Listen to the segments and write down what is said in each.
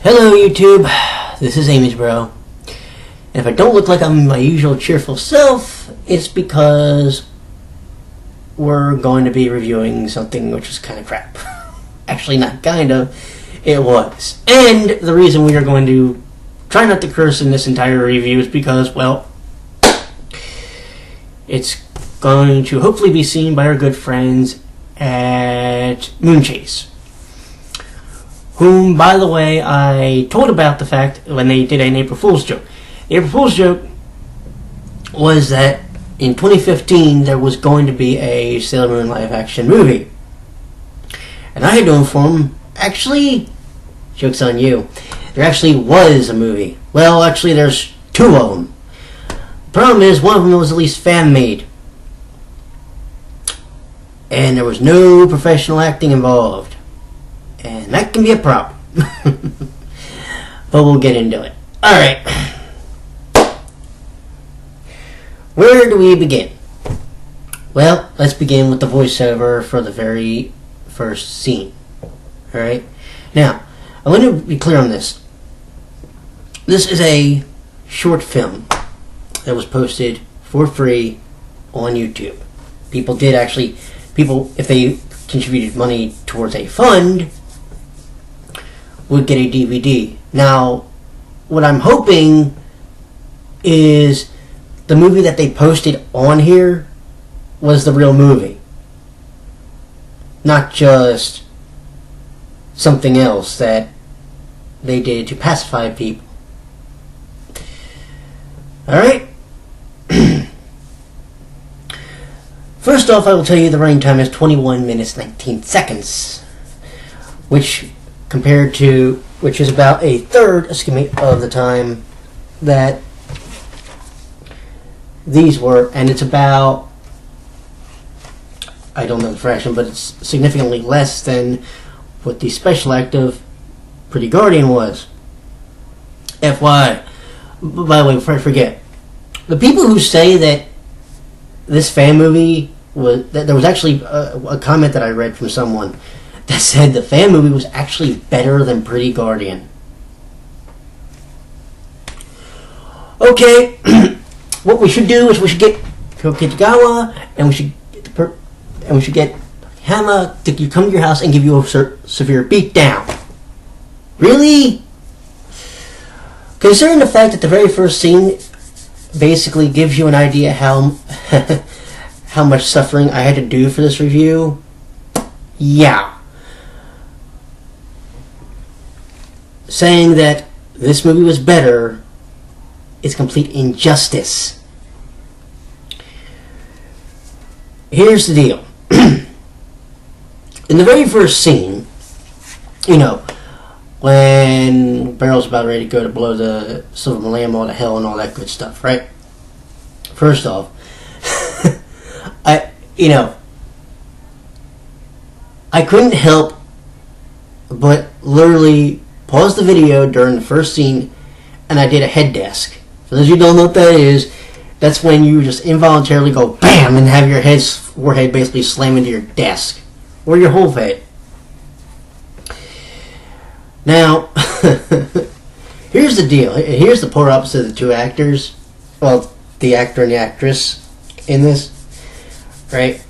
Hello YouTube, this is Amy's Bro. And if I don't look like I'm my usual cheerful self, it's because we're going to be reviewing something which is kind of crap. Actually, not kind of, it was. And the reason we are going to try not to curse in this entire review is because, well, it's going to hopefully be seen by our good friends at Moonchase, whom, by the way, I told about the fact when they did an April Fool's joke. The April Fool's joke was that in 2015 there was going to be a Sailor Moon live-action movie. And I had to inform them, actually, joke's on you, there actually was a movie. Well, actually, there's two of them. The problem is, one of them was at least fan-made. And there was no professional acting involved. And that can be a problem. But we'll get into it. Alright. Where do we begin? Well, let's begin with the voiceover for the very first scene. Alright? Now, I want to be clear on this. This is a short film that was posted for free on YouTube. People, if they contributed money towards a fund, would get a DVD. Now, what I'm hoping is the movie that they posted on here was the real movie, not just something else that they did to pacify people. Alright? First off, I will tell you the running time is 21 minutes 19 seconds, which is about a third, of the time that these were, and it's about, I don't know the fraction, but it's significantly less than what the special act of Pretty Guardian was. FYI, by the way, before I forget, the people who say that this fan movie was, that there was actually a comment that I read from someone that said the fan movie was actually better than Pretty Guardian. Okay, what we should do is we should get Kitagawa and we should get Hama to come to your house and give you a severe beatdown. Really? Considering the fact that the very first scene basically gives you an idea how how much suffering I had to do for this review, yeah. Saying that this movie was better is complete injustice. Here's the deal. In the very first scene, you know, when Barrel's about ready to go to blow the Silver Millennium all to hell and all that good stuff, right? First off, I couldn't help but literally pause the video during the first scene, and I did a head desk. For those of you who don't know what that is, that's when you just involuntarily go BAM and have your forehead basically slam into your desk. Or your whole head. Now, here's the deal. Here's the polar opposite of the two actors. Well, the actor and the actress in this. Right?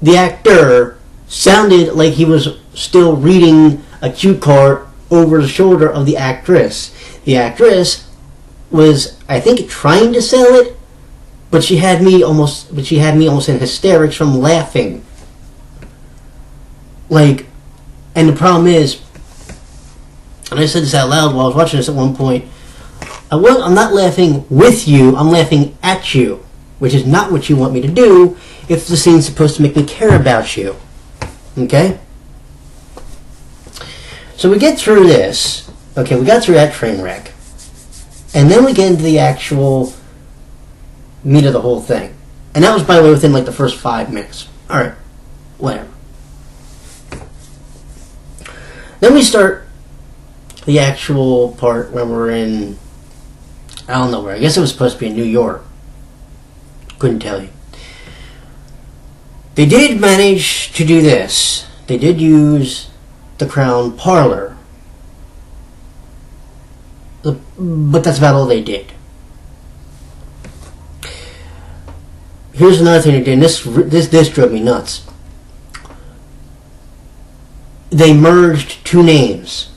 The actor sounded like he was still reading a cue card over the shoulder of the actress. The actress was, I think, trying to sell it, but she had me almost in hysterics from laughing. Like, and the problem is, and I said this out loud while I was watching this at one point, I'm not laughing with you, I'm laughing at you, which is not what you want me to do if the scene's supposed to make me care about you. Okay? So we get through this. Okay, we got through that train wreck. And then we get into the actual meat of the whole thing. And that was, by the way, within like the first 5 minutes. Alright, whatever. Then we start the actual part when we're in, I don't know where. I guess it was supposed to be in New York. Couldn't tell you. They did manage to do this. They did use the Crown Parlor But that's about all they did. Here's another thing they did, and this drove me nuts. They merged two names.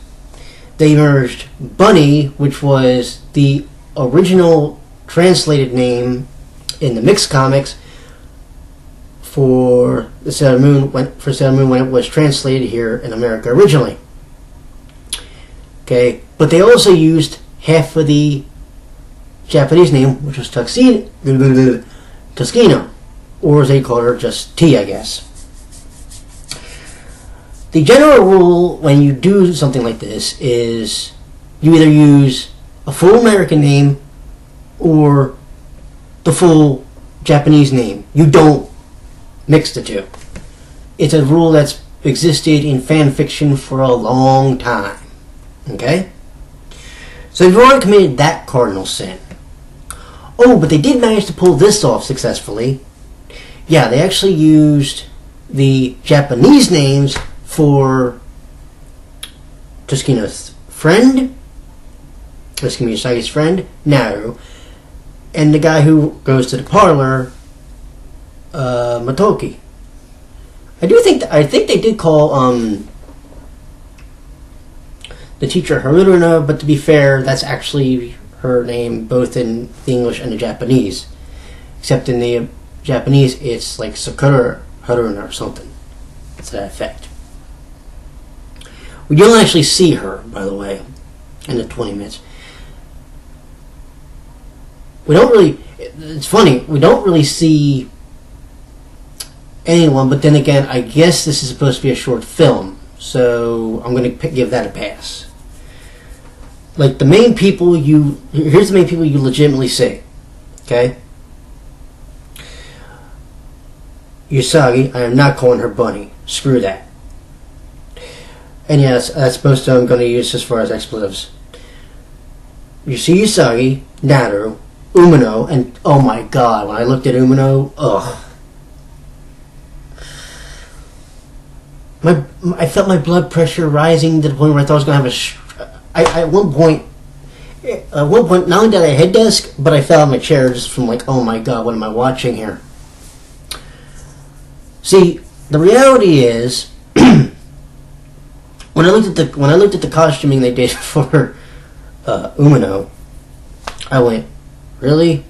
They merged Bunny, which was the original translated name in the mixed comics for the Sailor Moon when it was translated here in America originally. Okay, but they also used half of the Japanese name, which was Tuxedo, or as they call her, just T, I guess. The general rule when you do something like this is you either use a full American name or the full Japanese name. You don't mix the two. It's a rule that's existed in fan fiction for a long time. Okay? So they've already committed that cardinal sin. Oh, but they did manage to pull this off successfully. Yeah, they actually used the Japanese names for Toshikino's friend, Usagi's friend, Naru, and the guy who goes to the parlor, Motoki. I think they did call the teacher Haruna, but to be fair, that's actually her name both in the English and the Japanese. Except in the Japanese, it's like Sakura Haruna or something to that effect. We don't actually see her, by the way, in the 20 minutes. It's funny, we don't really see anyone, but then again, I guess this is supposed to be a short film, so I'm going to give that a pass. Like, here's the main people you legitimately see, okay? Usagi, I am not calling her Bunny. Screw that. And yes, that's supposed to I'm going to use as far as expletives. You see Usagi, Naru, Umino, and oh my god, when I looked at Umino, ugh. I felt my blood pressure rising to the point where I thought I was going to have at one point, not only did I head desk, but I fell out of my chair just from like, oh my god, what am I watching here? See, the reality is, when I looked at the costuming they did for Umino, I went, really?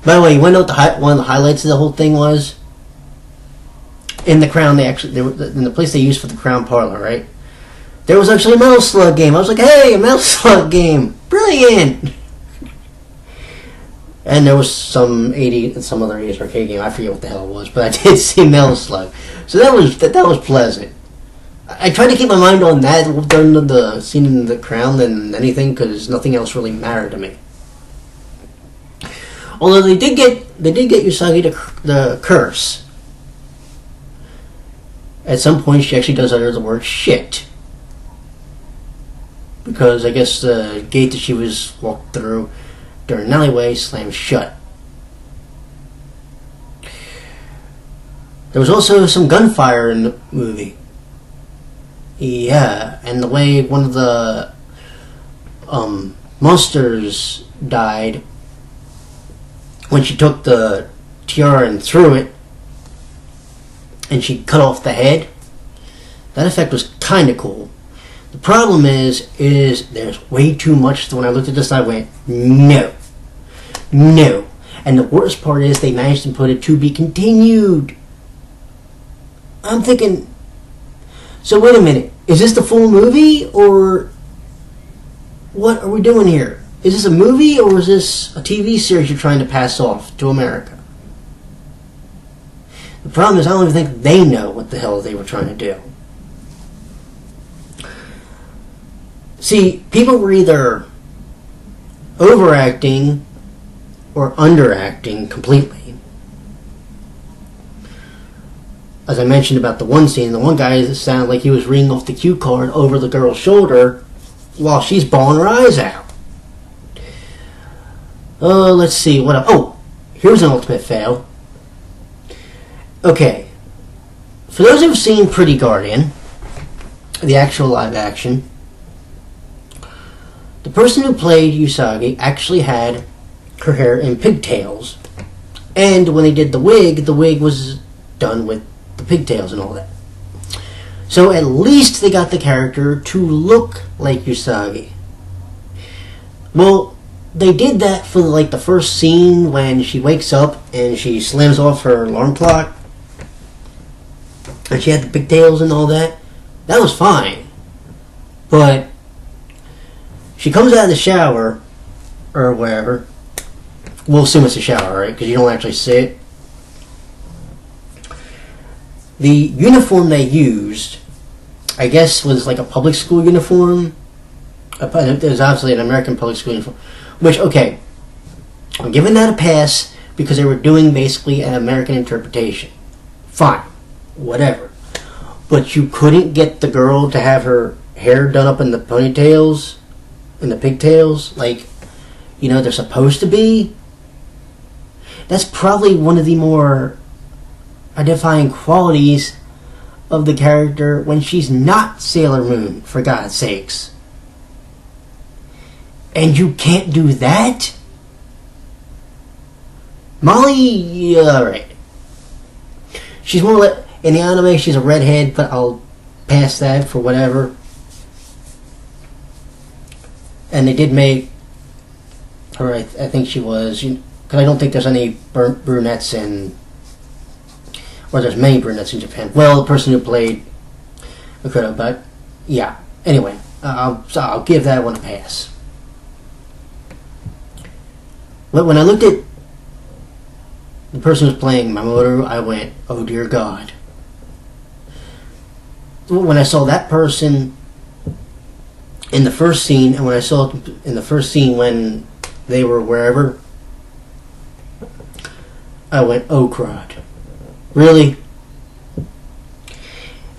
By the way, you want to know what one of the highlights of the whole thing was? In the Crown, in the place they used for the Crown Parlor, right? There was actually a Metal Slug game. I was like, hey, a Metal Slug game, brilliant! And there was some other 80s arcade game. I forget what the hell it was, but I did see Metal Slug, so that was pleasant. I tried to keep my mind on that during the scene in the Crown than anything, because nothing else really mattered to me. Although they did get Usagi the curse. At some point, she actually does utter the word shit. Because I guess the gate that she was walked through during an alleyway slammed shut. There was also some gunfire in the movie. Yeah, and the way one of the monsters died when she took the tiara and threw it, and she cut off the head. That effect was kind of cool. The problem is there's way too much. So when I looked at this, I went, no. And the worst part is they managed to put it to be continued. I'm thinking, so wait a minute, is this the full movie, or what are we doing here? Is this a movie, or is this a TV series you're trying to pass off to America? The problem is I don't even think they know what the hell they were trying to do. See, people were either overacting or underacting completely. As I mentioned about the one scene, the one guy sounded like he was reading off the cue card over the girl's shoulder while she's bawling her eyes out. Let's see, what else? Oh, here's an ultimate fail. Okay, for those who've seen Pretty Guardian, the actual live action, the person who played Usagi actually had her hair in pigtails. And when they did the wig was done with the pigtails and all that. So at least they got the character to look like Usagi. Well, they did that for like the first scene when she wakes up and she slams off her alarm clock. And she had the pigtails and all that. That was fine. But she comes out of the shower, or wherever. We'll assume it's a shower, right? Because you don't actually see it. The uniform they used, I guess, was like a public school uniform. It was obviously an American public school uniform. Which, okay, I'm giving that a pass because they were doing basically an American interpretation. Fine. Whatever. But you couldn't get the girl to have her hair done up in the ponytails, in the pigtails, like, you know, they're supposed to be. That's probably one of the more identifying qualities of the character when she's not Sailor Moon, for God's sakes. And you can't do that? Molly, alright. She's more like, in the anime, she's a redhead, but I'll pass that for whatever. And they did make her, I think she was, because I don't think there's any brunettes in, or there's many brunettes in Japan. Well, the person who played Makoto, but yeah. Anyway, I'll give that one a pass. But when I looked at the person who was playing Mamoru, I went, oh dear God. When I saw that person in the first scene, and when I saw it in the first scene when they were wherever, I went, oh crud. Really?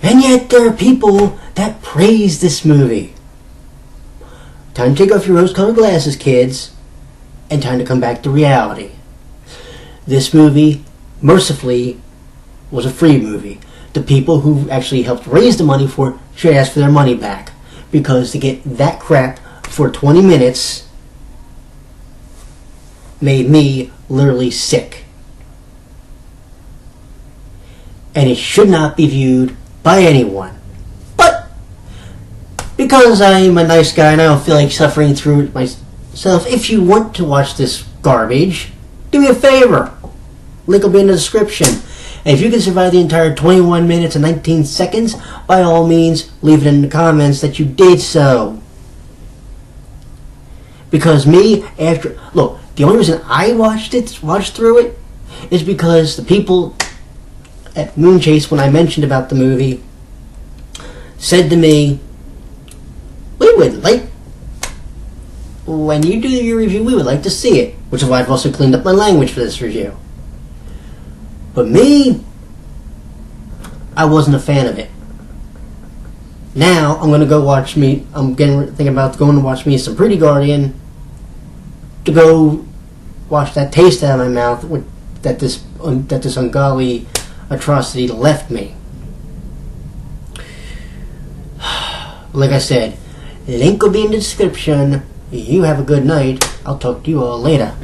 And yet there are people that praise this movie. Time to take off your rose-colored glasses, kids, and time to come back to reality. This movie, mercifully, was a free movie. The people who actually helped raise the money for it should ask for their money back. Because to get that crap for 20 minutes made me literally sick. And it should not be viewed by anyone. But because I'm a nice guy and I don't feel like suffering through it myself, if you want to watch this garbage, do me a favor. Link will be in the description. And if you can survive the entire 21 minutes and 19 seconds, by all means, leave it in the comments that you did so. Because me, look, the only reason I watched through it, is because the people at Moonchase, when I mentioned about the movie, said to me, we would like, when you do your review, we would like to see it. Which is why I've also cleaned up my language for this review. But me, I wasn't a fan of it. Now, I'm going to go watch me, thinking about going to watch me some Pretty Guardian, to go wash that taste out of my mouth that this ungodly atrocity left me. Like I said, link will be in the description. You have a good night. I'll talk to you all later.